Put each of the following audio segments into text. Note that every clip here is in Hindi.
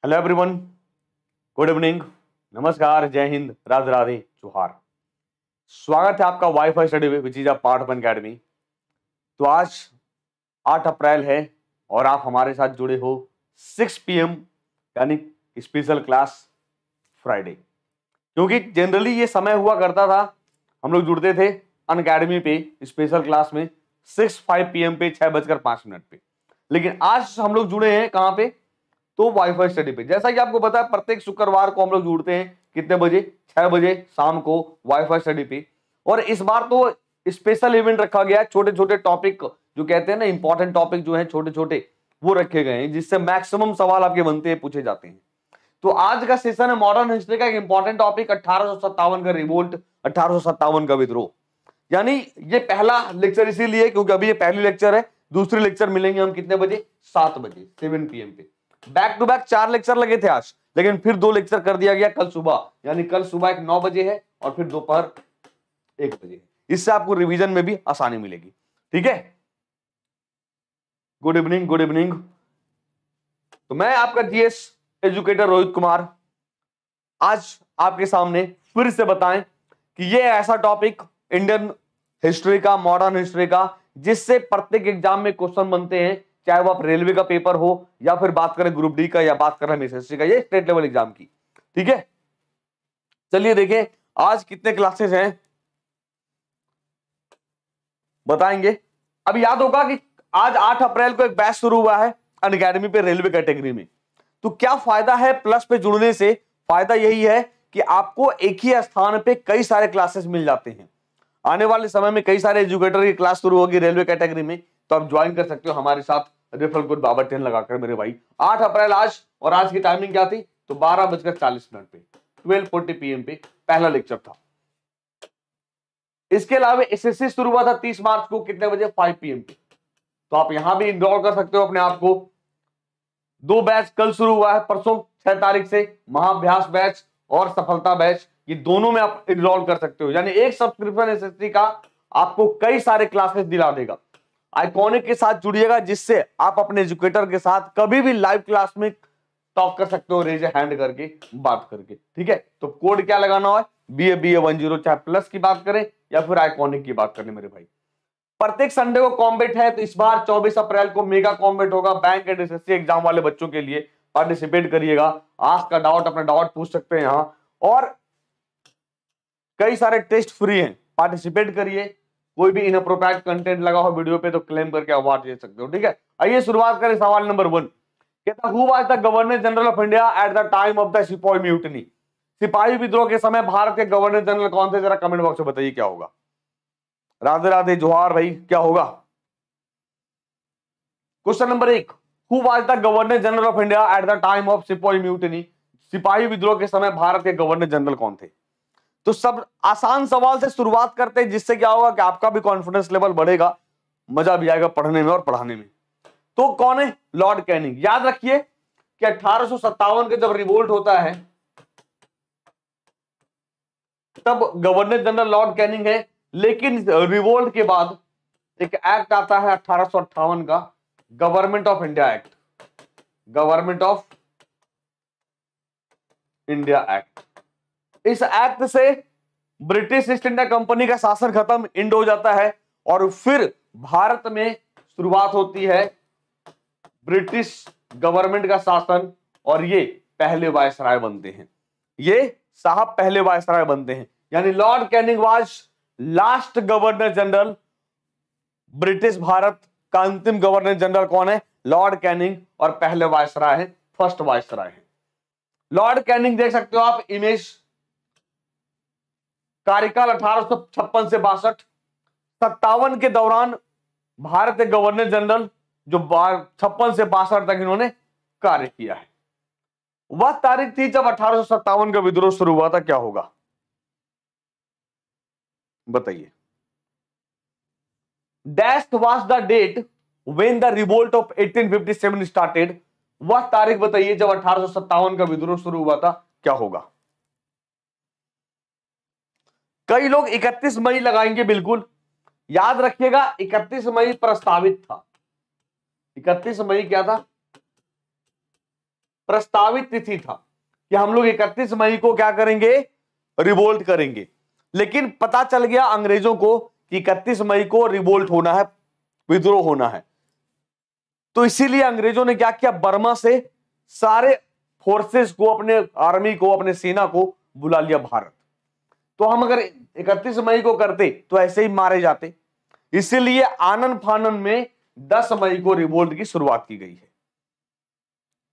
हेलो एवरीवन, गुड इवनिंग, नमस्कार, जय हिंद, राधे राधे, जोहार। स्वागत है आपका wifi study which is a part of academy. तो आज 8 अप्रैल है और आप हमारे साथ जुड़े हो 6 PM यानी स्पेशल क्लास फ्राइडे। क्योंकि जनरली ये समय हुआ करता था, हम लोग जुड़ते थे अनअकैडमी पे स्पेशल क्लास में 6-5 PM पे 6:05 पे। लेकिन आज हम लोग जुड़े हैं कहां पे? तो वाईफाई स्टडी पे। जैसा कि आपको पता है प्रत्येक शुक्रवार को हम लोग जुड़ते हैं कितने बजे? 6 बजे शाम को वाईफाई स्टडी पे। और इस बार तो स्पेशल इवेंट रखा गया है, छोटे छोटे टॉपिक जो कहते हैं ना, इंपॉर्टेंट टॉपिक जो है छोटे छोटे वो रखे गए हैं, जिससे मैक्सिमम सवाल आपके बनते हैं, पूछे जाते हैं। तो आज का सेशन है मॉडर्न हिस्ट्री का एक इंपॉर्टेंट टॉपिक 1857 का रिवोल्ट, 1857 का विद्रोह। यानी ये पहला लेक्चर इसीलिए क्योंकि अभी ये पहली लेक्चर है। दूसरी लेक्चर मिलेंगे हम कितने बजे? 7 बजे 7 PM पे। बैक टू बैक 4 लेक्चर लगे थे आज, लेकिन फिर 2 लेक्चर कर दिया गया कल सुबह। यानी कल सुबह एक 9 बजे है और फिर दोपहर 1 बजे है। इससे आपको रिवीजन में भी आसानी मिलेगी। ठीक है, गुड इवनिंग, गुड इवनिंग। तो मैं आपका जीएस एजुकेटर रोहित कुमार आज आपके सामने फिर से बताएं कि ये ऐसा टॉपिक इंडियन हिस्ट्री का, मॉडर्न हिस्ट्री का, जिससे प्रत्येक एग्जाम में क्वेश्चन बनते हैं, चाहे वो आप रेलवे का पेपर हो या फिर बात करें ग्रुप डी का या बात करें एसएससी का, ये स्टेट लेवल एग्जाम की। ठीक है, चलिए देखें आज कितने क्लासेस हैं, बताएंगे। अब याद होगा कि आज 8 अप्रैल को एक बैच शुरू हुआ है अनअकैडमी पे रेलवे कैटेगरी में। तो क्या फायदा है प्लस पे जुड़ने से? फायदा यही है कि आपको एक ही स्थान पे कई सारे क्लासेस मिल जाते हैं। आने वाले समय में कई सारे एजुकेटर की क्लास शुरू होगी रेलवे कैटेगरी में, तो आप ज्वाइन कर सकते हो हमारे साथ रेफरल कोड बाबा10 लगाकर मेरे भाई। 8 अप्रैल आज, और आज की टाइमिंग क्या थी? तो 12:40 पे 12:40 PM पे पहला लेक्चर था। इसके अलावा एसएससी शुरू हुआ था 30 मार्च को कितने बजे? 5 PM पे। तो आप यहां भी इनरोल कर सकते हो अपने आप को। 2 बैच कल शुरू हुआ है, परसों 6 तारीख से महाअभ्यास बैच और सफलता बैच, ये दोनों में आप इनरोल कर सकते हो। यानी एक सब्सक्रिप्शन एसएससी का आपको कई सारे क्लासेस दिला देगा। आइकॉनिक के साथ जुड़िएगा, जिससे आप अपने एजुकेटर के साथ कभी भी लाइव क्लास में टॉक कर सकते हो, रेज हैंड करके, बात करके। ठीक है, तो कोड क्या लगाना है? BA10, चाहे प्लस की बात करें या फिर आइकॉनिक की बात करें मेरे भाई। प्रत्येक संडे को कॉम्बेट है, तो इस बार 24 अप्रैल को मेगा कॉम्बेट होगा बैंक एंड एसएससी एग्जाम वाले बच्चों के लिए। पार्टिसिपेट करिएगा, आस्क का डाउट, अपना डाउट पूछ सकते हैं यहां, और कई सारे टेस्ट फ्री हैं, पार्टिसिपेट करिए। कोई भी इनअप्रोप्रिएट कंटेंट लगा हो वीडियो पे तो क्लेम करके अवार्ड ले सकते हो। ठीक है, आइए शुरुआत करें। सवाल नंबर 1 कहता, who was the governor general of India at the time of the सिपाही म्यूटनी? सिपाही विद्रोह के समय भारत के गवर्नर जनरल कौन थे? जरा कमेंट बॉक्स में बताइए क्या होगा। राधे राधे, जोहार भाई, क्या होगा? Question number 1, who was the governor general of India at the time of सिपाही म्यूटनी? सिपाही विद्रोह के समय भारत के गवर्नर जनरल कौन थे? तो सब आसान सवाल से शुरुआत करते हैं, जिससे क्या होगा कि आपका भी कॉन्फिडेंस लेवल बढ़ेगा, मजा भी आएगा पढ़ने में और पढ़ाने में। तो कौन है? Lord Canning. याद रखिए कि 1857 के जब रिवोल्ट होता है तब गवर्नर जनरल लॉर्ड कैनिंग है, लेकिन रिवोल्ट के बाद एक एक्ट आता है 1858 का, government of India act. Government of India act. इस एक्ट से ब्रिटिश ईस्ट इंडिया कंपनी का शासन खत्म, इंड हो जाता है, और फिर भारत में शुरुआत होती है ब्रिटिश गवर्नमेंट का शासन, और ये पहले वायसराय बनते हैं। ये साहब पहले वायसराय बनते हैं। यानी Lord Canning was last governor general. British Bharat का अंतिम गवर्नर जनरल कौन है? लॉर्ड कैनिंग, और पहले वायसराय है, फर्स्ट वायसराय है। लॉर्ड कैनिंग देख सकते हो आप इमेज। कार्यकाल 1856 से 62, 57 के दौरान भारत के गवर्नर जनरल जो 56 से 62 तक इन्होंने कार्य किया है। वह तारीख थी जब 1857 का विद्रोह शुरू हुआ था। क्या होगा बताइए। Dash was the date when the revolt of 1857 started? वह तारीख बताइए जब 1857 का विद्रोह शुरू हुआ था। क्या होगा? कई लोग 31 मई लगाएंगे, बिल्कुल याद रखिएगा 31 मई प्रस्तावित था। 31 मई क्या था? प्रस्तावित तिथि था कि हम लोग 31 मई को क्या करेंगे, रिवोल्ट करेंगे। लेकिन पता चल गया अंग्रेजों को कि 31 मई को रिवोल्ट होना है, विद्रोह होना है। तो इसीलिए अंग्रेजों ने क्या किया, बर्मा से सारे फोर्सेस को, अपने आर्मी को, अपने सेना को बुला लिया भारत। तो हम अगर 31 मई को करते तो ऐसे ही मारे जाते। इसीलिए आनन फानन में 10 मई को रिवोल्ट की शुरुआत की गई है।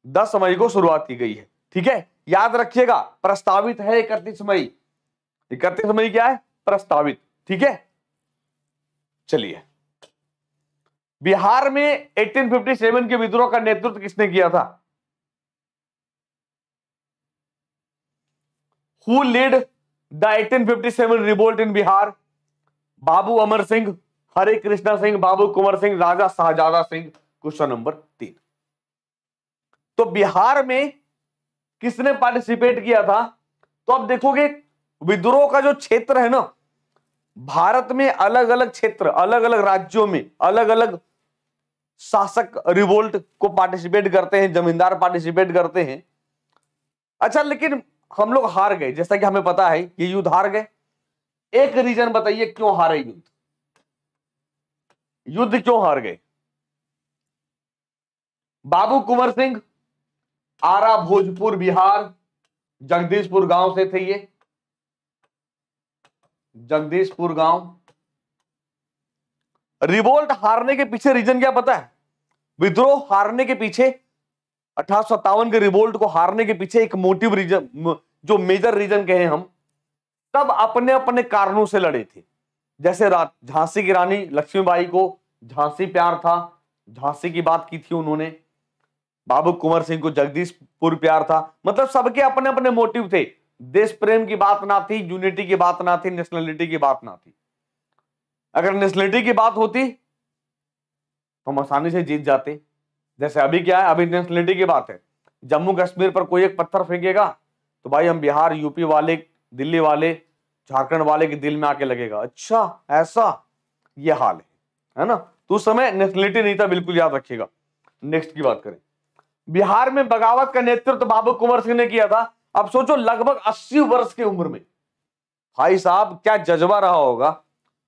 10 मई को शुरुआत की गई है, ठीक है। याद रखिएगा, प्रस्तावित है 31 मई। 31 मई क्या है, प्रस्तावित, ठीक है। चलिए, बिहार में 1857 के विद्रोह का नेतृत्व किसने किया था? Who led the 1857 revolt in Bihar? Babu Amar Singh, Hare Krishna Singh, Babu Kunwar Singh, Raja Shahzada Singh. Question number 3। तो बिहार में किसने पार्टिसिपेट किया था? तो अब देखोगे विद्रोह का जो क्षेत्र है ना, भारत में अलग अलग क्षेत्र, अलग अलग राज्यों में अलग अलग शासक रिवोल्ट को पार्टिसिपेट करते हैं, जमींदार पार्टिसिपेट करते हैं। अच्छा, लेकिन हम लोग हार गए, जैसा कि हमें पता है कि युद्ध हार गए। एक रीजन बताइए क्यों हारे युद्ध? युद्ध क्यों हार गए? बाबू कुंवर सिंह आरा भोजपुर बिहार, जगदीशपुर गांव से थे ये, जगदीशपुर गांव। रिवोल्ट हारने के पीछे रीजन क्या पता है? विद्रोह हारने के पीछे, 1857 के रिवोल्ट को हारने के पीछे एक मोटिव रीजन, जो मेजर रीजन कहे हम, सब अपने अपने कारणों से लड़े थे। जैसे झांसी की रानी लक्ष्मीबाई को झांसी प्यार था, झांसी की बात की थी उन्होंने। बाबू कुंवर सिंह को जगदीशपुर प्यार था। मतलब सबके अपने अपने मोटिव थे। देश प्रेम की बात ना थी, यूनिटी की बात ना थी, नेशनलिटी की बात ना थी। अगर नेशनलिटी की बात होती तो हम आसानी से जीत जाते। जैसे अभी क्या है, अभी नेशनलिटी की बात है। जम्मू कश्मीर पर कोई एक पत्थर फेंकेगा तो भाई हम बिहार, यूपी वाले, दिल्ली वाले, झारखंड वाले के दिल में आके लगेगा, अच्छा ऐसा ये हाल है ना। तो उस समय नेशनलिटी नहीं था, बिल्कुल याद रखिएगा। नेक्स्ट की बात करें, बिहार में बगावत का नेतृत्व बाबू कुंवर सिंह ने किया था। अब सोचो, लगभग 80 वर्ष की उम्र में, भाई साहब क्या जज्बा रहा होगा।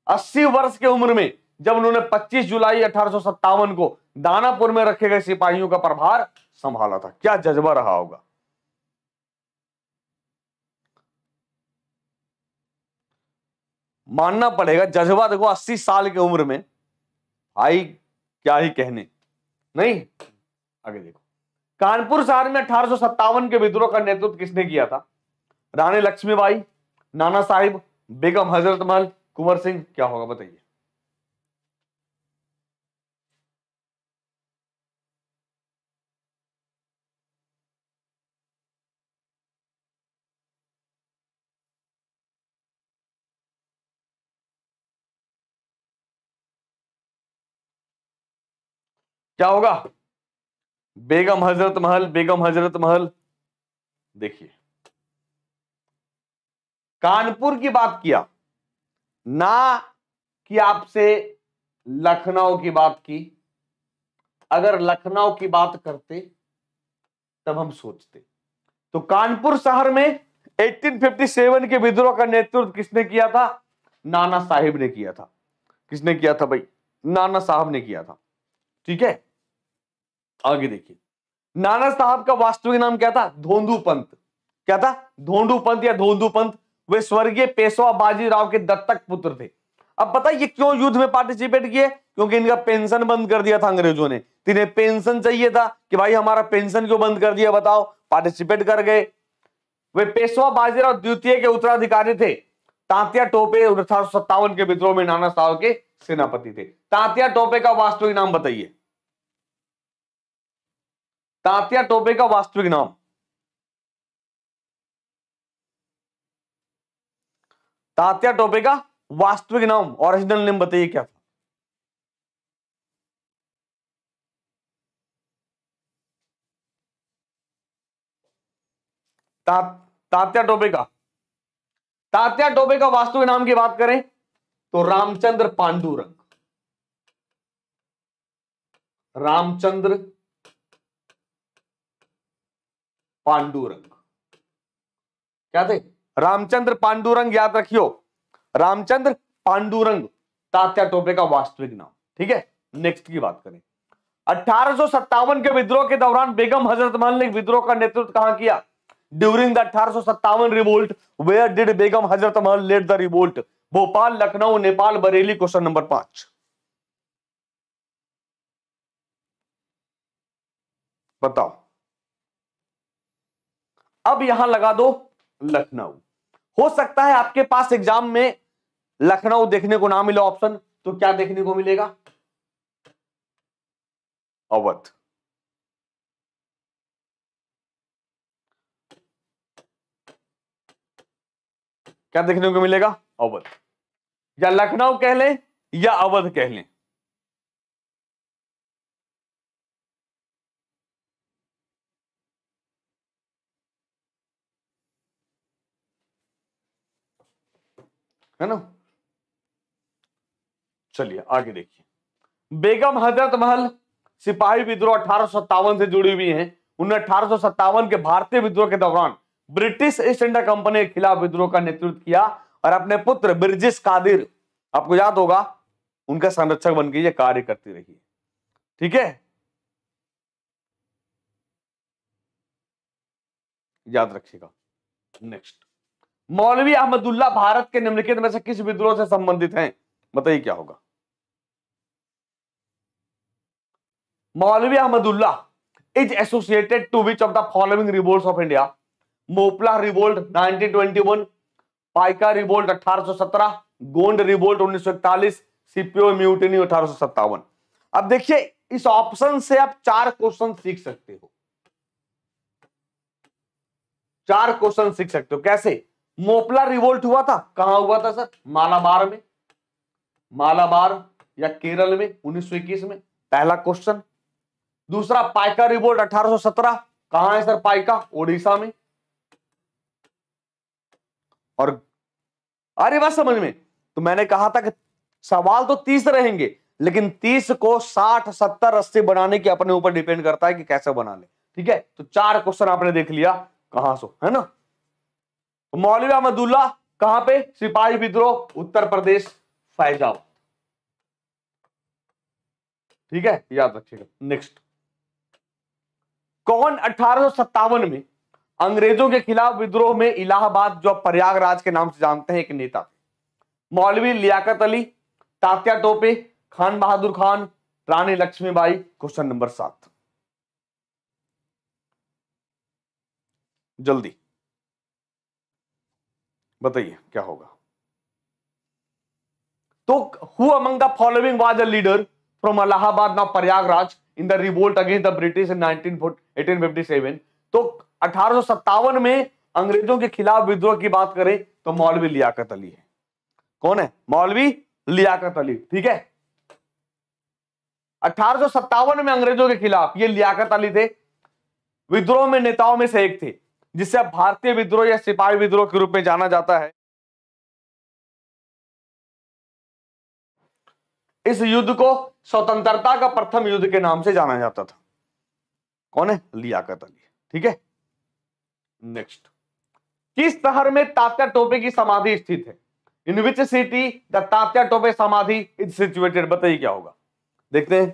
80 वर्ष की उम्र में जब उन्होंने 25 जुलाई 1857 को दानापुर में रखे गए सिपाहियों का प्रभार संभाला था, क्या जज्बा रहा होगा। मानना पड़ेगा, जज्बा देखो 80 साल की उम्र में, भाई क्या ही कहने। नहीं, आगे देखो, कानपुर शहर में 1857 के विद्रोह का नेतृत्व किसने किया था? रानी लक्ष्मीबाई, नाना साहिब, बेगम हजरत महल, कुंवर सिंह। क्या होगा बताइए? क्या होगा? बेगम हजरत महल, बेगम हजरत महल। देखिए, कानपुर की बात किया ना कि आपसे लखनऊ की बात की। अगर लखनऊ की बात करते तब हम सोचते। तो कानपुर शहर में 1857 के विद्रोह का नेतृत्व किसने किया था? नाना साहिब ने किया था। किसने किया था भाई? नाना साहब ने किया था, ठीक है। आगे देखिए, नाना साहब का वास्तविक नाम क्या था? धोंदू पंत। क्या था? धोंडू पंत या धोंदू पंत। वे स्वर्गीय पेशवा बाजीराव के दत्तक पुत्र थे। अब पता ये क्यों युद्ध में पार्टिसिपेट किए? क्योंकि इनका पेंशन बंद कर दिया था अंग्रेजों ने। इन्हें पेंशन चाहिए था कि भाई हमारा पेंशन क्यों बंद कर दिया बताओ। पार्टिसिपेट कर गए। वे पेशवा बाजीराव द्वितीय के उत्तराधिकारी थे। तांतिया टोपे 1857 के विद्रोह में नाना साहब के सेनापति थे। तांतिया टोपे का वास्तविक नाम बताइए। तांतिया टोपे का वास्तविक नाम? तात्या टोपे का वास्तविक नाम, ओरिजिनल नेम बताइए क्या था? तात्या टोपे का, तात्या टोपे का वास्तविक नाम की बात करें तो रामचंद्र पांडुरंग। रामचंद्र पांडुरंग। क्या थे? रामचंद्र पांडुरंग, याद रखियो, रामचंद्र पांडुरंग तात्या टोपे का वास्तविक नाम। ठीक है, नेक्स्ट की बात करें। 1857 के विद्रोह के दौरान बेगम हजरत महल ने विद्रोह का नेतृत्व कहां किया? During the 1857 revolt where did Begum Hazrat Mahal led the revolt? Bhopal, Lucknow, Nepal, Bareilly. Question number 5 बताओ। अब यहां लगा दो लखनऊ। हो सकता है आपके पास एग्जाम में लखनऊ देखने को ना मिले ऑप्शन, तो क्या देखने को मिलेगा? अवध। क्या देखने को मिलेगा? अवध। या लखनऊ कह लें या अवध कह लें। है ना? चलिए आगे देखिए। बेगम हजरत महल सिपाही विद्रोह 1857 से जुड़ी हुई हैं। उन्होंने 1857 के भारतीय विद्रोह के दौरान ब्रिटिश ईस्ट इंडिया कंपनी के खिलाफ विद्रोह का नेतृत्व किया और अपने पुत्र बिरजिस कादिर, आपको याद होगा, उनका संरक्षक बनकर ये कार्य करती रही। ठीक है, याद रखिएगा। नेक्स्ट, मौलवी अहमदुल्ला भारत के निम्नलिखित में से किस विद्रोह से संबंधित हैं? बताइए क्या होगा। Maulvi Ahmadullah is associated to which of the following revolts of India? Moplah revolt 1921, Paika revolt 1817, Gond revolt 1941, sepoy mutiny 1857। अब देखिए, इस ऑप्शन से आप 4 क्वेश्चन सीख सकते हो। 4 क्वेश्चन सीख सकते हो। कैसे? मोपला रिवोल्ट हुआ था, कहां हुआ था सर? मालाबार में, मालाबार या केरल में 1921 में, पहला क्वेश्चन। दूसरा, पाइका रिवोल्ट 1817, कहां है सर पाइका? ओडिशा में। और अरे बात समझ में, तो मैंने कहा था कि सवाल तो 30 रहेंगे, लेकिन 30 को 60, 70, 80 बनाने के अपने ऊपर डिपेंड करता है कि कैसे बना ले। ठीक है, तो 4 क्वेश्चन आपने देख लिया कहां से, है ना? तो मौलवी अहमदुल्ला कहां पे? सिपाही विद्रोह, उत्तर प्रदेश, फैजाबाद। ठीक है, याद रखिएगा। नेक्स्ट, कौन 1857 में अंग्रेजों के खिलाफ विद्रोह में इलाहाबाद, जो प्रयागराज के नाम से जानते हैं, एक नेता थे? मौलवी लियाकत अली, तात्या टोपे, खान बहादुर खान, रानी लक्ष्मीबाई। क्वेश्चन नंबर 7 जल्दी बताइए क्या होगा। तो who among the following was a leader from Allahabad now Prayagraj in the revolt against the British in 1857? तो 1857 में अंग्रेजों के खिलाफ विद्रोह की बात करें तो मौलवी लियाकत अली है। कौन है? मौलवी लियाकत अली। ठीक है, 1857 में अंग्रेजों के खिलाफ ये लियाकत अली थे। विद्रोह में नेताओं में से एक थे, जिसे अब भारतीय विद्रोह या सिपाही विद्रोह के रूप में जाना जाता है। इस युद्ध को स्वतंत्रता का प्रथम युद्ध के नाम से जाना जाता था। कौन है? लियाकत अली। ठीक है, नेक्स्ट, किस शहर में तात्या टोपे की समाधि स्थित है? In which city the Tatya Tope samadhi is situated? बताइए क्या होगा। देखते हैं,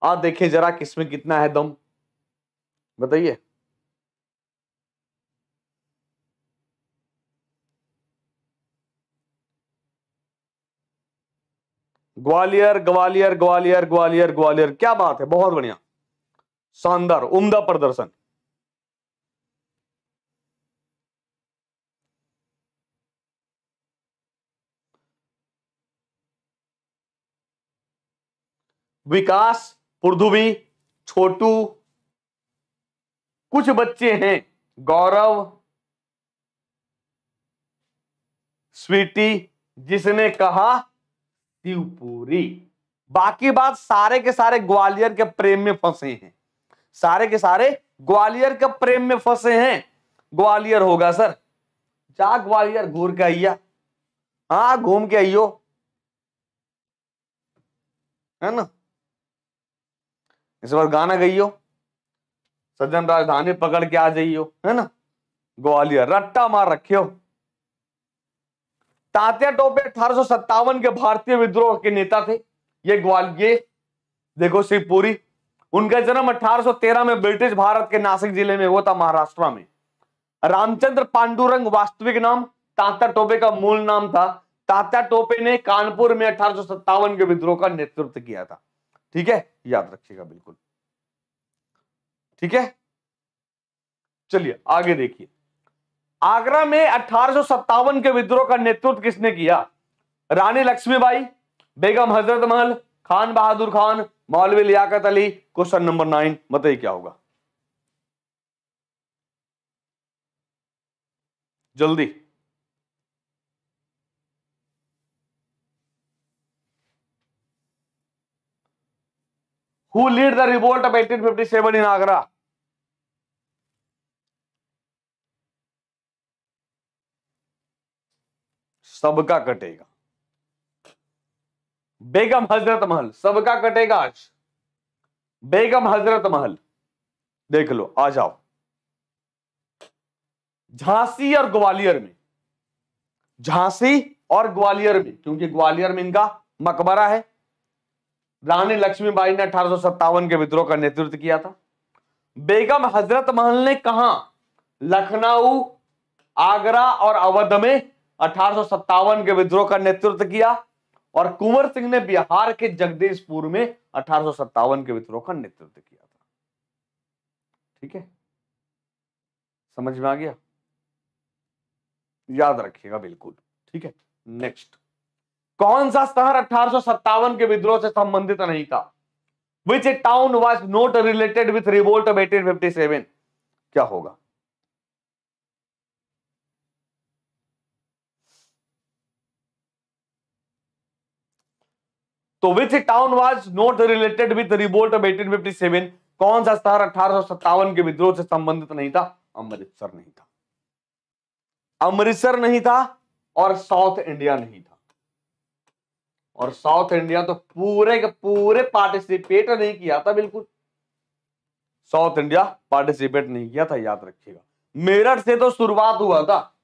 आप देखिए जरा किसमें कितना है दम, बताइए। ग्वालियर, ग्वालियर, ग्वालियर, ग्वालियर, ग्वालियर। क्या बात है, बहुत बढ़िया, शानदार, उम्दा प्रदर्शन। विकास, पृथ्वी, छोटू, कुछ बच्चे हैं, गौरव, स्वीटी, जिसने कहा शिवपुरी। बाकी बात सारे के सारे ग्वालियर के प्रेम में फंसे हैं, सारे के सारे ग्वालियर के प्रेम में फंसे हैं। ग्वालियर होगा सर। जा ग्वालियर घूर के आइया, हाँ घूम के आइयो, है ना? इस बार गाना गइयो, सज्जन राजधानी पकड़ के आ जाइयो, है ना, ग्वालियर रट्टा मार रखे हो। तात्या टोपे 1857 के भारतीय विद्रोह के नेता थे। ये ग्वालियर देखो शिवपुरी, उनका जन्म 1813 में ब्रिटिश भारत के नासिक जिले में हुआ था, महाराष्ट्र में। रामचंद्र पांडुरंग वास्तविक नाम, तात्या टोपे का मूल नाम था। तात्या टोपे ने कानपुर में 1857 के विद्रोह का नेतृत्व किया था। ठीक है, याद रखिएगा बिल्कुल। ठीक है, चलिए आगे देखिए। आगरा में 1857 के विद्रोह का नेतृत्व किसने किया? रानी लक्ष्मीबाई, बेगम हजरत महल, खान बहादुर खान, मौलवी लियाकत अली। क्वेश्चन नंबर 9 बताइए क्या होगा जल्दी। Who lead the revolt of 1857 in Agra? सबका कटेगा। बेगम हजरत महल, सबका कटेगा आज। बेगम हजरत महल देख लो, आ जाओ। झांसी और ग्वालियर में, झांसी और ग्वालियर में, क्योंकि ग्वालियर में इनका मकबरा है। रानी लक्ष्मीबाई ने 1857 के विद्रोह का नेतृत्व किया था। बेगम हजरत महल ने कहां? लखनऊ, आगरा और अवध में 1857 के विद्रोह का नेतृत्व किया। और कुंवर सिंह ने बिहार के जगदीशपुर में 1857 के विद्रोह का नेतृत्व किया था। ठीक है, समझ में आ गया, याद रखिएगा बिल्कुल। ठीक है, नेक्स्ट। कौन सा शहर 1857 के विद्रोह से संबंधित नहीं था? Which town was not related with revolt of 1857? क्या होगा? तो which town was not related with revolt of 1857? कौन सा शहर 1857 के विद्रोह से संबंधित नहीं था? अमृतसर नहीं था, अमृतसर नहीं था, और साउथ इंडिया नहीं था। और साउथ इंडिया तो पूरे के पूरे पार्टिसिपेट नहीं किया था, बिल्कुल साउथ इंडिया पार्टिसिपेट नहीं किया था, याद रखिएगा। मेरठ से तो शुरुआत हुआ था,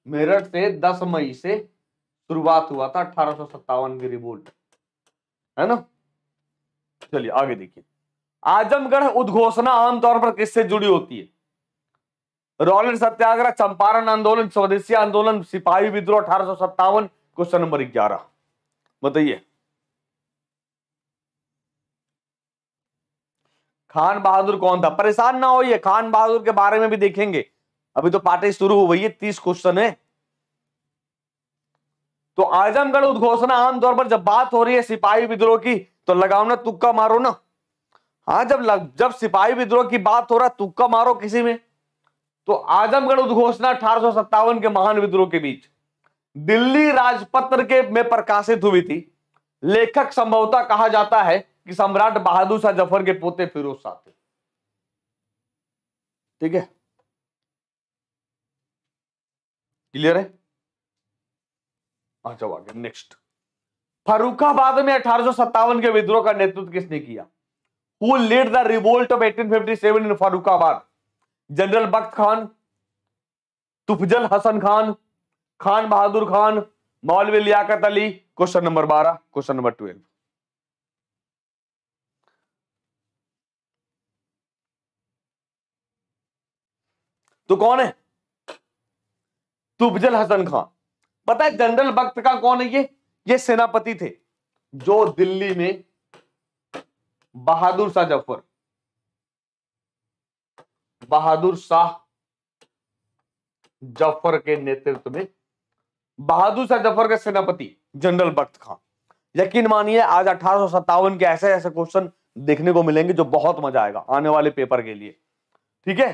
मेरठ से 10 मई से शुरुआत हुआ था 1857 की रिवोल्ट, है ना। चलिए आगे देखिए। आजमगढ़ उद्घोषणा आमतौर पर किससे जुड़ी होती है? रॉलेट सत्याग्रह, चंपारण आंदोलन, स्वदेशी आंदोलन, सिपाही विद्रोह 1857। क्वेश्चन नंबर 11 बताइए। खान बहादुर कौन था? परेशान ना होइए, खान बहादुर के बारे में भी देखेंगे, अभी तो पार्टी शुरू हो गई है, 30 क्वेश्चन है। तो आजमगढ़ उद्घोषणा आमतौर पर जब बात हो रही है सिपाही विद्रोह की, तो लगाओ ना, तुक्का मारो ना। हाँ, जब सिपाही विद्रोह की बात हो रहा, तुक्का मारो किसी में। तो आजमगढ़ उद्घोषणा 1857 के महान विद्रोह के बीच दिल्ली राजपत्र के में प्रकाशित हुई थी। लेखक संभवतः कहा जाता है कि सम्राट बहादुर शाह जफर के पोते फिरोज शाह थे। ठीक है, क्लियर है? अच्छा आगे नेक्स्ट। फर्रुखाबाद में 1857 के विद्रोह का नेतृत्व किसने किया? Who led the revolt of 1857 in Farrukhabad? General Bakht Khan, Tufazzal Hasan Khan, Khan Bahadur Khan, Maulvi Liaquat Ali. Question number 12, question number 12 तो कौन है? तुफजल हसन खान। पता है जनरल बख्त का कौन है? ये सेनापति थे जो दिल्ली में बहादुर शाह जफर, बहादुर शाह जफर के नेतृत्व में, बहादुर शाह जफर के सेनापति जनरल बख्त खान। यकीन मानिए आज 1857 के ऐसे ऐसे क्वेश्चन देखने को मिलेंगे जो बहुत मजा आएगा आने वाले पेपर के लिए। ठीक है,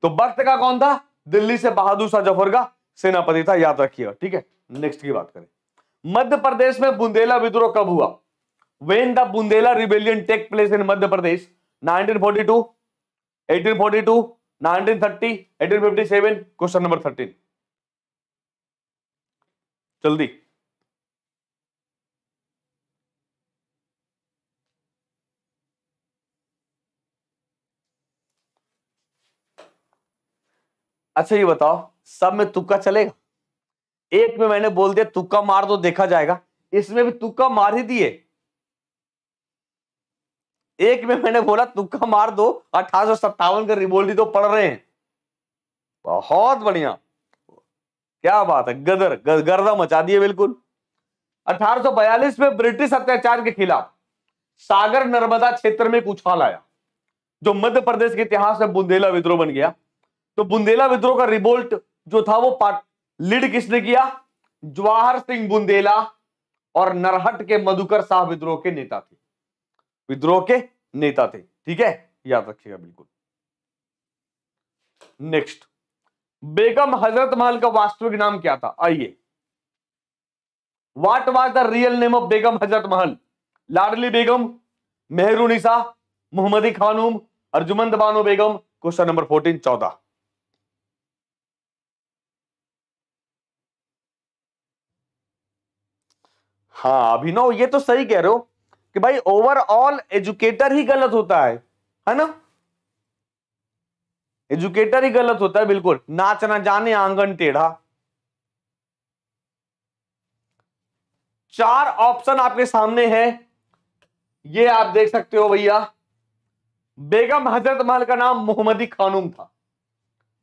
तो बख्त का कौन था? दिल्ली से बहादुर शाह जफर का सेनापति था, याद रखिएगा। ठीक है, नेक्स्ट की बात करें। मध्य प्रदेश में बुंदेला विद्रोह कब हुआ? When the Bundela rebellion take place in Madhya Pradesh? 1942, 1842, 1930, 1857। Question number 13 जल्दी। अच्छा ये बताओ, सब में तुक्का चलेगा? एक में मैंने बोल दिया तुक्का मार दो देखा जाएगा, इसमें भी तुक्का मार ही दिए। एक में मैंने बोला तुक्का मार दो, 1857 का रिवोल्ट तो पढ़ रहे हैं। बहुत बढ़िया, क्या बात है, गर्दा मचा दिए बिल्कुल। 1842 में ब्रिटिश अत्याचार के खिलाफ सागर नर्मदा क्षेत्र में एक उछाल आया, जो मध्य प्रदेश के इतिहास में बुंदेला विद्रोह बन गया। तो बुंदेला विद्रोह का रिवोल्ट जो था वो लीड किसने किया? जवाहर सिंह बुंदेला और नरहट के मधुकर शाह विद्रोह के नेता थे, विद्रोह के नेता थे। ठीक है, याद रखिएगा बिल्कुल। नेक्स्ट, बेगम हजरत महल का वास्तविक नाम क्या था? आइए, what was the real name of Begum Hazrat Mahal? Ladli Begum, Mehrunnisa, Mohammadi Khanum, Arjumand Bano Begum. Question number 14 हाँ अभिनव, ये तो सही कह रहे हो कि भाई ओवरऑल एजुकेटर ही गलत होता है ना? एजुकेटर ही गलत होता है बिल्कुल। नाच ना जाने आंगन टेढ़ा। 4 ऑप्शन आपके सामने है, ये आप देख सकते हो भैया। बेगम हजरत महल का नाम मोहम्मदी खानूम था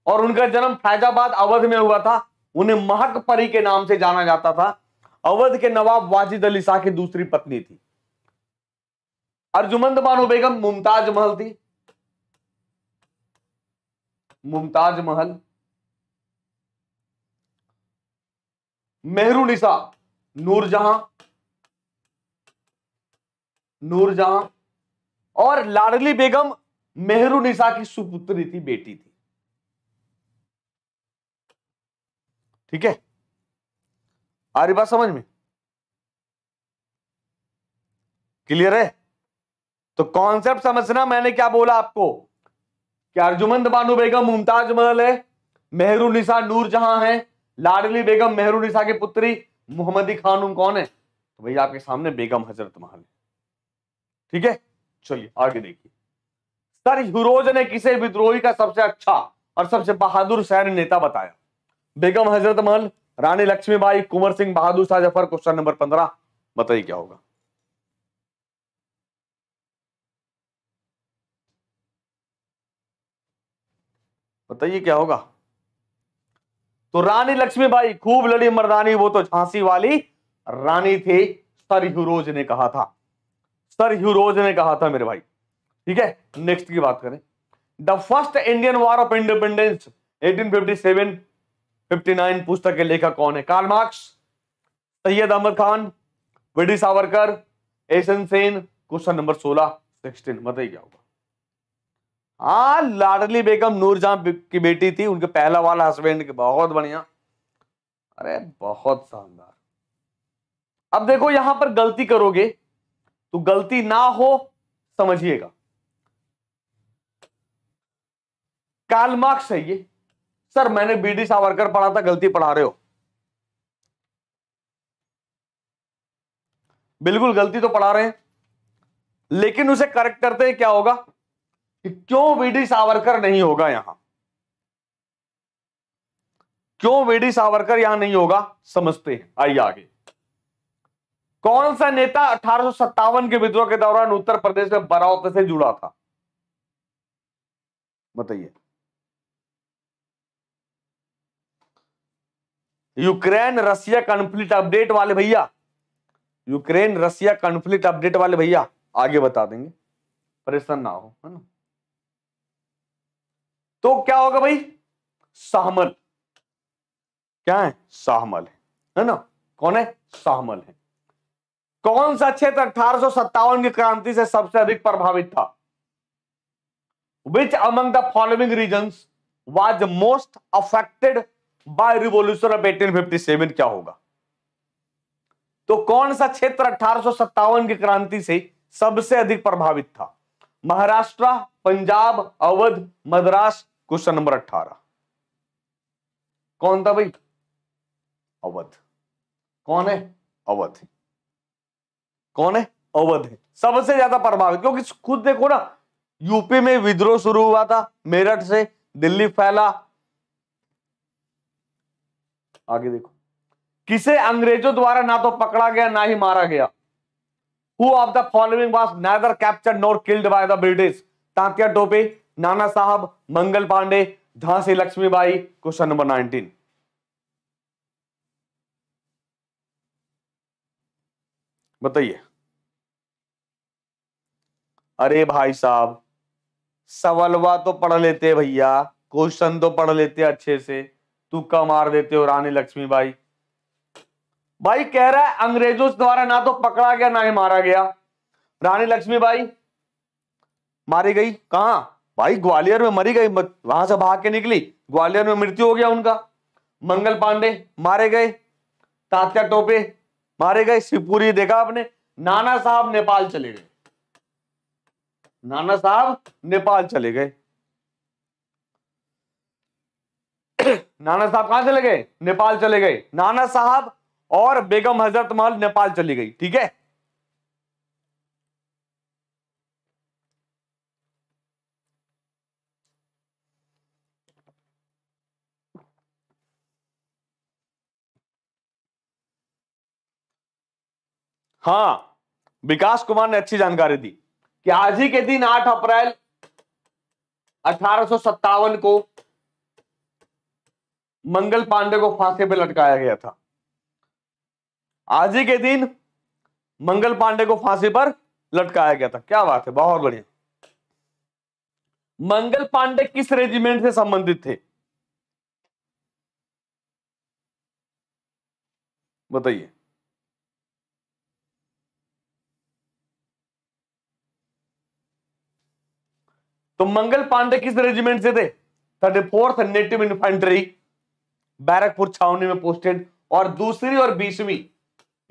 और उनका जन्म फैजाबाद अवध में हुआ था। उन्हें महक परी के नाम से जाना जाता था। अवध के नवाब वाजिद अली शाह की दूसरी पत्नी थी। अर्जुमंद बानो बेगम मुमताज महल थी, मुमताज महल। मेहरुनिसा नूरजहां, नूरजहां। और लाडली बेगम मेहरुनिसा की सुपुत्री थी, बेटी थी। ठीक है, आ रही बात समझ में? क्लियर है? तो कॉन्सेप्ट समझना, मैंने क्या बोला आपको कि अर्जुमंद बानो बेगम मुमताज महल है, मेहरुनिसा नूरजहां है, लाडली बेगम मेहरुनिसा की पुत्री, मोहम्मदी खानूम कौन है? तो भैया आपके सामने बेगम हजरत महल है। ठीक है, चलिए आगे देखिए। सर ह्यूरोज ने किसे विद्रोही का सबसे अच्छा और सबसे बहादुर सैन्य नेता बताया? बेगम हजरत महल, रानी लक्ष्मीबाई, कुंवर सिंह बहादुर, शाह जफर। क्वेश्चन नंबर 15 बताइए क्या होगा? बताइए क्या होगा? तो रानी लक्ष्मीबाई खूब लड़ी मर्दानी, वो तो झांसी वाली रानी थे, सर ह्यूरोज ने कहा था। सर ह्यूरोज ने कहा था मेरे भाई। ठीक है, नेक्स्ट की बात करें। The first Indian war of independence 1857-59 पुस्तक के लेखक कौन है? Karl Marx, Syed Ahmad Khan, VD Savarkar, SN Sen. Question number 16 बताइए क्या होगा? हाँ, लाडली बेगम नूरजहां की बेटी थी, उनके पहला वाला हस्बैंड के। बहुत बढ़िया, अरे बहुत शानदार। अब देखो यहां पर गलती करोगे तो गलती ना हो, समझिएगा। कार्ल मार्क्स है ये। सर मैंने बीडी सावरकर पढ़ा था, गलती पढ़ा रहे हो। बिल्कुल गलती तो पढ़ा रहे हैं, लेकिन उसे करेक्ट करते हैं क्या होगा कि क्यों बीडी सावरकर नहीं होगा यहां, क्यों बीडी सावरकर यहां नहीं होगा, समझते हैं। आइए आगे। कौन सा नेता 1857 के विद्रोह के दौरान उत्तर प्रदेश में बरावत से जुड़ा था? बताइए। यूक्रेन रसिया कॉन्फ्लिक्ट अपडेट वाले भैया, यूक्रेन रसिया कॉन्फ्लिक्ट अपडेट वाले भैया आगे बता देंगे, परेशान ना हो, है ना? तो क्या होगा भाई? शाहमल। क्या है? शाहमल है ना? कौन है? शाहमल है। कौन सा क्षेत्र 1857 की क्रांति से सबसे अधिक प्रभावित था? Which among the following regions was most affected by revolution of 1857? क्या होगा? तो कौन सा क्षेत्र 1857 की क्रांति से सबसे अधिक प्रभावित था? महाराष्ट्र, पंजाब, अवध, मद्रास। क्वेश्चन नंबर 18 कौन था भाई? अवध। कौन है? अवध। कौन है? अवध है सबसे ज्यादा प्रभावित, क्योंकि खुद देखो ना, यूपी में विद्रोह शुरू हुआ था, मेरठ से दिल्ली फैला, आगे देखो, किसे अंग्रेजों द्वारा ना तो पकड़ा गया ना ही मारा गया? Who of the following was neither captured nor killed by the British? Tatya Tope, नाना साहब, मंगल पांडे, झांसी लक्ष्मीबाई। क्वेश्चन नंबर 19 बताइए। अरे भाई साहब, सवालवा तो पढ़ लेते भैया, क्वेश्चन तो पढ़ लेते अच्छे से, तुक्का मार देते हो रानी लक्ष्मीबाई। भाई कह रहा है अंग्रेजों द्वारा ना तो पकड़ा गया ना ही मारा गया। रानी लक्ष्मीबाई मारी गई कहां? भाई ग्वालियर में मरी गई, वहां से भाग के निकली, ग्वालियर में मृत्यु हो गया उनका। मंगल पांडे मारे गए, तात्या टोपे मारे गए, शिवपुरी देखा आपने। नाना साहब नेपाल चले गए, नाना साहब नेपाल चले गए। नाना साहब कहां चले गए? नेपाल चले गए। नाना साहब और बेगम हजरत महल नेपाल चली गई, ठीक है। हां, विकास कुमार ने अच्छी जानकारी दी कि आज ही के दिन 8 अप्रैल 1857 को मंगल पांडे को फांसी पे लटकाया गया था। आज ही के दिन मंगल पांडे को फांसी पर लटकाया गया था। क्या बात है, बहुत बढ़िया। मंगल पांडे किस रेजिमेंट से संबंधित थे बताइए। तो मंगल पांडे किस रेजिमेंट से थे? 34th नेटिव इन्फेंट्री, बैरकपुर छावनी में पोस्टेड। और दूसरी और 20वीं,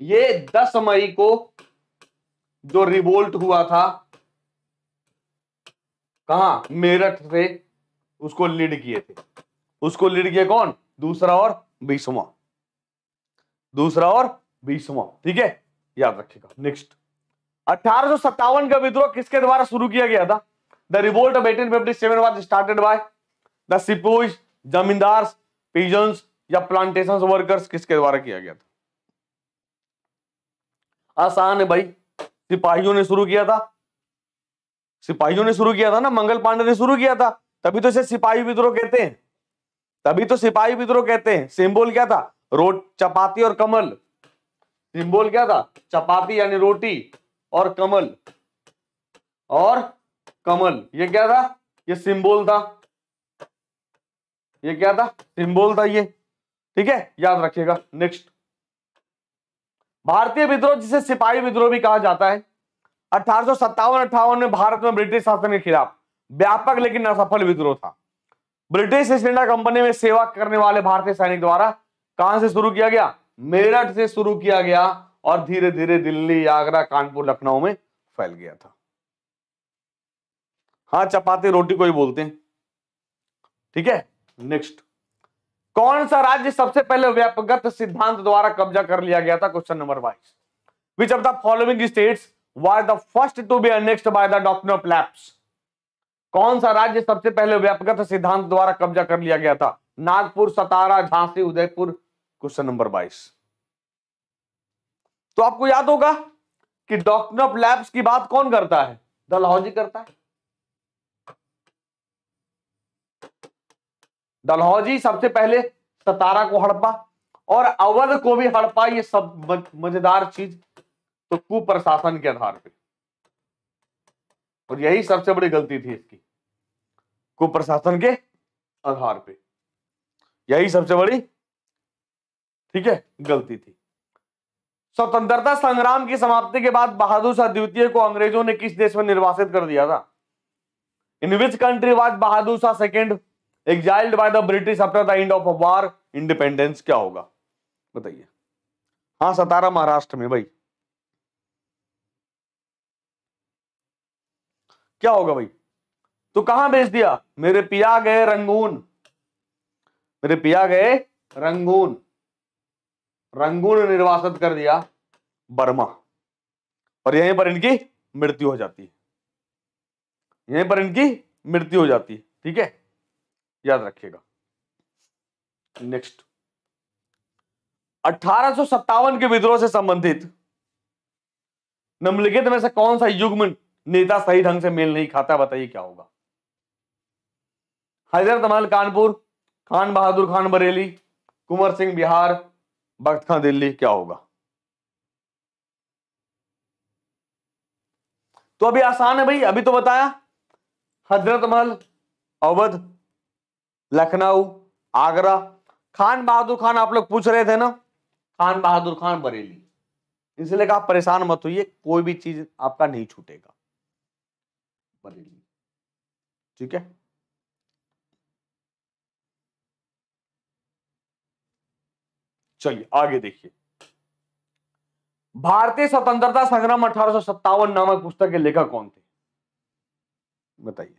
ये 10 मई को जो रिवोल्ट हुआ था कहां? मेरठ से, उसको लीड किए थे। उसको लीड किया कौन? दूसरा और 20वां, दूसरा और 20वां, ठीक है, याद रखिएगा। नेक्स्ट, 1857 का विद्रोह किसके द्वारा शुरू किया गया था? The revolt of 1857 was started by the sepoys, zamindars, peasants या प्लांटेशन वर्कर्स? किसके द्वारा किया गया था? आसान है भाई, सिपाहियों ने शुरू किया था। सिपाहियों ने शुरू किया था ना, मंगल पांडे ने शुरू किया था, तभी तो इसे सिपाही विद्रोह कहते हैं, तभी तो सिपाही विद्रोह कहते हैं। सिंबल क्या था? चपाती और कमल। सिंबल क्या था? चपाती यानी रोटी और कमल, और कमल, ये क्या था? ये सिंबल था, ये क्या था? सिंबल था ये, ठीक है, याद रखिएगा। नेक्स्ट, भारतीय विद्रोह जिसे सिपाही विद्रोह भी कहा जाता है, 1857-58 में भारत में ब्रिटिश शासन के खिलाफ व्यापक लेकिन असफल विद्रोह था। ब्रिटिश ईस्ट इंडिया कंपनी में सेवा करने वाले भारतीय सैनिक द्वारा कहां से शुरू किया गया? मेरठ से शुरू किया गया और धीरे धीरे दिल्ली, आगरा, कानपुर, लखनऊ में फैल गया था। हाँ, चपाती रोटी को ही बोलते हैं, ठीक है। नेक्स्ट, कौन सा राज्य सबसे पहले व्यापकगत सिद्धांत द्वारा कब्जा कर लिया गया था? Question number 22, which of the following states was the first to be annexed by the doctrine of lapse? कौन सा राज्य सबसे पहले व्यापकगत सिद्धांत द्वारा कब्जा कर लिया गया था? नागपुर, सतारा, झांसी, उदयपुर? Question number 22। तो आपको याद होगा कि डॉक्ट्रिन ऑफ लैप्स की बात कौन करता है? डलहौजी करता है। डलहौजी सबसे पहले सतारा को हड़पा और अवध को भी हड़पा। ये सब मजेदार चीज तो कुप्रशासन के आधार पे, और यही सबसे बड़ी गलती थी इसकी, कुप्रशासन के आधार पे, यही सबसे बड़ी, ठीक है, गलती थी। स्वतंत्रता संग्राम की समाप्ति के बाद बहादुर शाह द्वितीय को अंग्रेजों ने किस देश में निर्वासित कर दिया था? In which country was Bahadur Shah second exiled by the British after the end of war independence? क्या होगा बताइए। हाँ, सतारा, महाराष्ट्र में। भाई क्या होगा भाई? तो कहां भेज दिया? मेरे पिया गए रंगून, मेरे पिया गए रंगून, रंगून निर्वासित कर दिया बर्मा, और यहीं पर इनकी मृत्यु हो जाती है, यहीं पर इनकी मृत्यु हो जाती है, ठीक है, याद रखिएगा। नेक्स्ट, 1857 के विद्रोह से संबंधित निम्नलिखित में से कौन सा युग्म नेता सही ढंग से मेल नहीं खाता, बताइए क्या होगा। हजरत महल कानपुर, खान बहादुर खान बरेली, कुंवर सिंह बिहार, बख्त खां दिल्ली, क्या होगा। तो अभी आसान है भाई, अभी तो बताया, हजरत महल, अवध, लखनऊ, आगरा। खान बहादुर खान आप लोग पूछ रहे थे ना, खान बहादुर खान बरेली, इसलिए आप परेशान मत होइए, कोई भी चीज आपका नहीं छूटेगा, बरेली, ठीक है। चलिए आगे देखिए, भारतीय स्वतंत्रता संग्राम 1857 नामक पुस्तक के लेखक कौन थे, बताइए।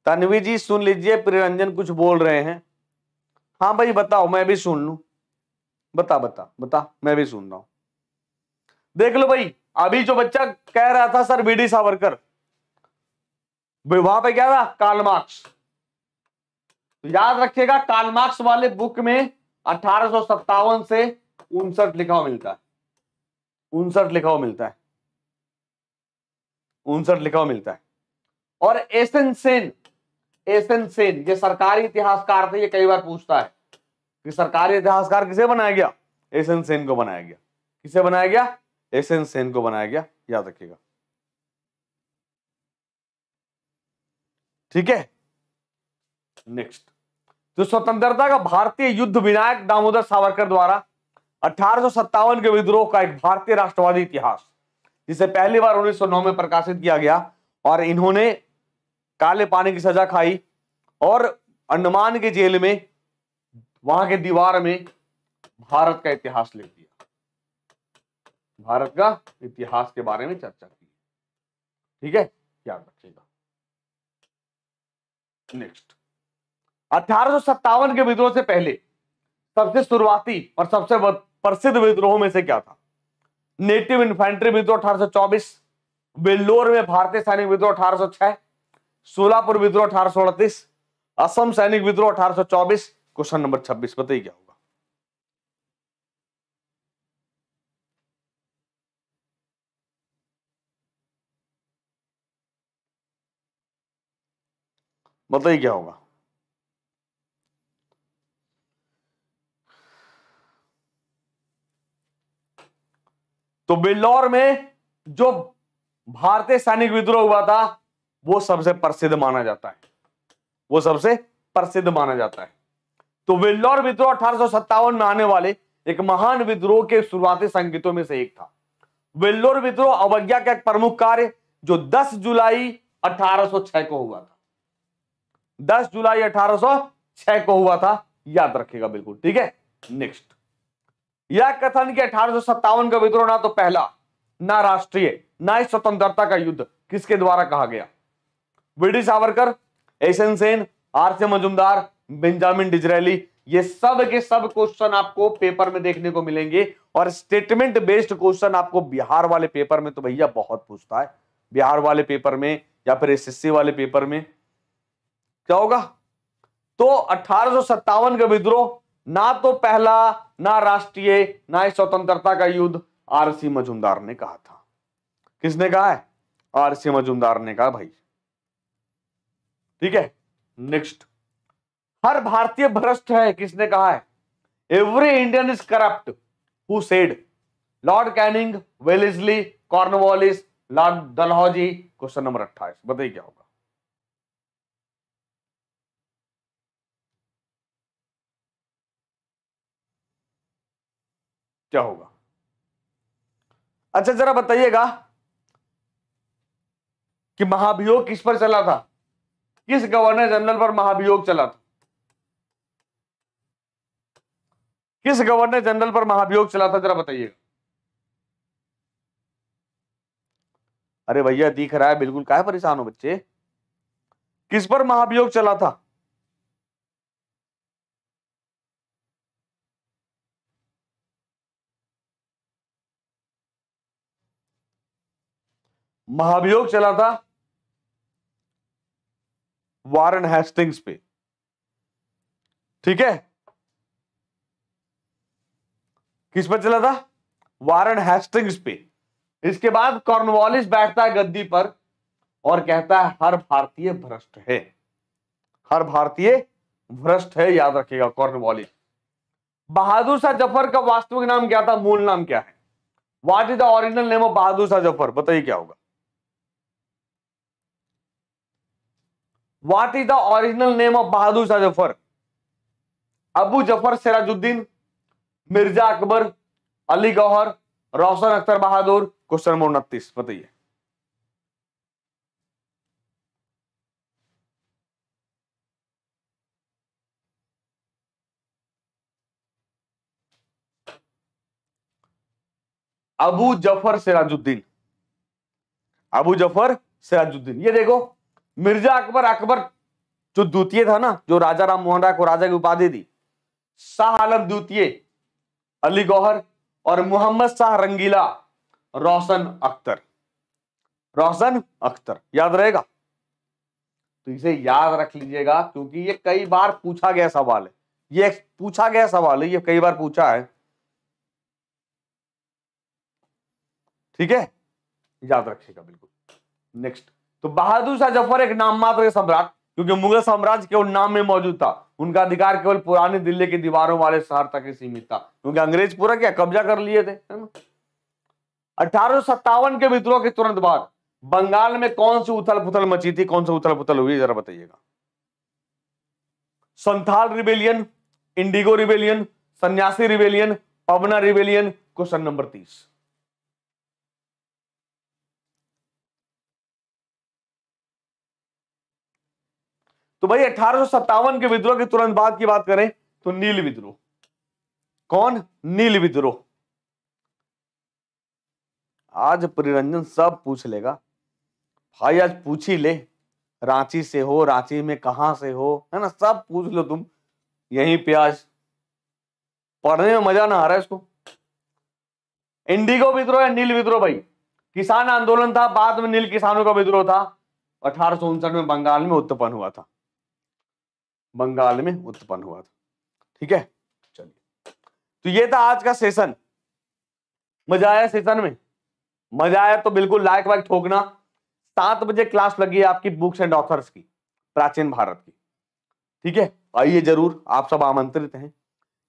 तन्वी जी सुन लीजिए, प्रियरंजन कुछ बोल रहे हैं। हाँ भाई बताओ, मैं भी सुन लूं, बता बता बता, मैं भी सुन रहा हूं। देख लो भाई, अभी जो बच्चा कह रहा था सर वीडी सावरकर, वहां पे क्या था, कार्ल मार्क्स। याद रखिएगा, कार्ल मार्क्स वाले बुक में 1857 से 59 लिखा हुआ मिलता है, 59 लिखा हुआ मिलता है, 59 लिखा हुआ मिलता है। और एसन सेन, एसन सेन ये सरकारी इतिहासकार थे, ये कई बार पूछता है कि सरकारी इतिहासकार किसे बनाया गया, एसन सेन को बनाया गया। किसे बनाया गया, एसन सेन को बनाया गया, याद रखिएगा, ठीक है। नेक्स्ट, तो स्वतंत्रता का भारतीय युद्ध विनायक दामोदर सावरकर द्वारा 1857 के विद्रोह का एक भारतीय राष्ट्रवादी इतिहास, जिसे पहली बार 1909 में प्रकाशित किया गया, और इन्होंने काले पानी की सजा खाई और अंडमान के जेल में, वहां के दीवार में भारत का इतिहास लिख दिया, भारत का इतिहास के बारे में चर्चा की, ठीक है, याद रखिएगा। नेक्स्ट, 1857 के विद्रोह से पहले सबसे शुरुआती और सबसे प्रसिद्ध विद्रोह में से क्या था। नेटिव इन्फेंट्री विद्रोह 1824, वेल्लोर में भारतीय सैनिक विद्रोह 1806, सोलापुर विद्रोह 1838, असम सैनिक विद्रोह 1824। क्वेश्चन नंबर 26 बताइए क्या होगा। बताइए क्या होगा। तो वेल्लोर में जो भारतीय सैनिक विद्रोह हुआ था वो सबसे प्रसिद्ध माना जाता है, वो सबसे प्रसिद्ध माना जाता है। तो वेल्लोर विद्रोह 1857 में आने वाले एक महान विद्रोह के शुरुआती संकेतों में से एक था। वेल्लोर विद्रोह अवज्ञा का एक प्रमुख कार्य जो 10 जुलाई 1806 को हुआ था, 10 जुलाई 1806 को हुआ था, याद रखिएगा बिल्कुल, ठीक है। नेक्स्ट, यह कथन कि 1857 का विद्रोह ना तो पहला, ना राष्ट्रीय, ना ही स्वतंत्रता का युद्ध किसके द्वारा कहा गया। VD Savarkar, SN Sen, RC. Majumdar, Benjamin Disraeli. ये सब के सब क्वेश्चन आपको पेपर में देखने को मिलेंगे, और स्टेटमेंट बेस्ड क्वेश्चन आपको बिहार वाले पेपर में तो भैया बहुत पूछता है, बिहार वाले पेपर में या फिर एसएससी वाले पेपर में क्या होगा। तो 1857 का विद्रोह ना तो पहला, ना राष्ट्रीय, ना ही स्वतंत्रता का युद्ध, आर.सी. मजूमदार ने कहा था। किसने कहा है, आर.सी. मजूमदार ने कहा भाई, ठीक है। नेक्स्ट, हर भारतीय भ्रष्ट है, किसने कहा है। Every Indian is corrupt, who said. Lord Canning, Wellesley, Cornwallis, Lord Dalhousie. Question number 28 बताइए क्या होगा। क्या होगा, अच्छा जरा बताइएगा कि महाभियोग किस पर चला था, किस गवर्नर जनरल पर महाभियोग चला था, किस गवर्नर जनरल पर महाभियोग चला था, जरा बताइएगा। अरे भैया दिख रहा है बिल्कुल, काहे परेशान हो बच्चे, किस पर महाभियोग चला था। महाभियोग चला था वारन हेस्टिंग्स पे, ठीक है, किस पर चला था? वारेन हेस्टिंग्स पे। इसके बाद कॉर्नवालिस बैठता है गद्दी पर और कहता है हर भारतीय भ्रष्ट है, हर भारतीय भ्रष्ट है, याद रखिएगा कॉर्नवालिस। बहादुर शाह जफर का वास्तविक नाम क्या था, मूल नाम क्या है? What is the original name of Bahadur Shah Zafar? बताइए क्या होगा? What is the original name of Bahadur Shah Zafar? Abu Zafar Sirajuddin, Mirza Akbar, Ali Gauhar, Roshan Akhtar Bahadur. Question number 29 बताइए। अबू जफर सिराजुद्दीन, अबू जफर सिराजुद्दीन। ये देखो, मिर्जा अकबर, अकबर जो द्वितीय था ना, जो राजा राम मोहन राय को राजा की उपाधि दी, शाह आलम द्वितीय, अली गौहर, और मोहम्मद शाह रंगीला, रोशन अख्तर, रोशन अख्तर। याद रहेगा? तो इसे याद रख लीजिएगा क्योंकि ये कई बार पूछा गया सवाल है, ये पूछा गया सवाल है, ये कई बार पूछा है। ठीक है, याद रखिएगा बिल्कुल। नेक्स्ट, तो बहादुर शाह जफर एक नाम मात्र सम्राट, क्योंकि मुगल साम्राज्य केवल नाम में मौजूद था, उनका अधिकार केवल पुरानी दिल्ली की दीवारों वाले शहर तक ही सीमित था, क्योंकि अंग्रेज पूरा क्या कब्जा कर लिए थे, है ना। 1857 के विद्रोह के तुरंत बाद बंगाल में कौन सी उथल पुथल मची थी, कौन सी उथल पुथल हुई, जरा बताइएगा? संथाल रिबेलियन, इंडिगो रिबेलियन, सन्यासी रिबेलियन, पवना रिबेलियन। Question number 30। तो भाई 1857 के विद्रोह के तुरंत बाद की बात करें तो नील विद्रोह। कौन? नील विद्रोह। आज प्रिरंजन सब पूछ लेगा भाई, आज पूछ ही ले, रांची से हो, रांची में कहां से हो, है ना, सब पूछ लो तुम यहीं पे। आज पढ़ने में मजा ना आ रहा है इसको। इंडिगो विद्रोह या नील विद्रोह? भाई किसान आंदोलन था, बाद में नील किसानों का विद्रोह था, 1859 में बंगाल में उत्पन्न हुआ था, बंगाल में उत्पन्न हुआ था। ठीक है, चलिए, तो ये था आज का सेशन। मजा आया सेशन में? मजा आया तो बिल्कुल लाइक वाइक ठोकना। 7 बजे क्लास लगी है आपकी बुक्स एंड ऑथर्स की, प्राचीन भारत की। ठीक है, आइए जरूर, आप सब आमंत्रित हैं।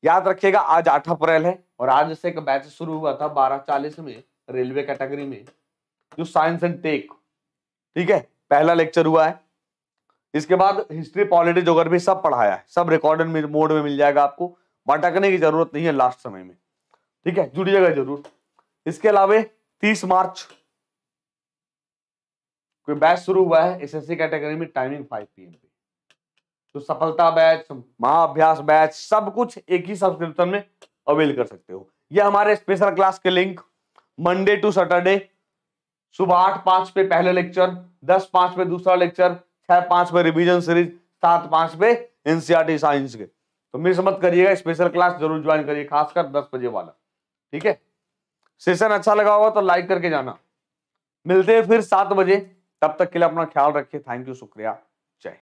याद रखिएगा आज 8 अप्रैल है और आज से एक बैच शुरू हुआ था 12:40 में रेलवे कैटेगरी में, जो साइंस एंड टेक। ठीक है, पहला लेक्चर हुआ है। इसके बाद हिस्ट्री, पॉलिटी, ज्योग्राफी सब पढ़ाया है, सब रिकॉर्डेड मोड में मिल जाएगा आपको, भटकने की जरूरत नहीं है लास्ट समय में। ठीक है, जुड़िएगा जरूर। इसके अलावा 30 मार्च कोई बैच शुरू हुआ है एसएससी कैटेगरी में, टाइमिंग 5 PM पे। तो सफलता बैच, महाअभ्यास बैच, सब कुछ एक ही सब्सक्रिप्शन में अवेल कर सकते हो। ये हमारे स्पेशल क्लास के लिंक मंडे टू सैटरडे सुबह 8:05 पे पहले लेक्चर, 10:05 पे दूसरा लेक्चर, 6:05 पे रिवीजन सीरीज, 7:05 पे एनसीईआरटी साइंस के। तो मिस मत करिएगा, स्पेशल क्लास जरूर ज्वाइन करिए, खासकर 10 बजे वाला। ठीक है, सेशन अच्छा लगा होगा तो लाइक करके जाना। मिलते हैं फिर 7 बजे, तब तक के लिए अपना ख्याल रखिए। थैंक यू, शुक्रिया।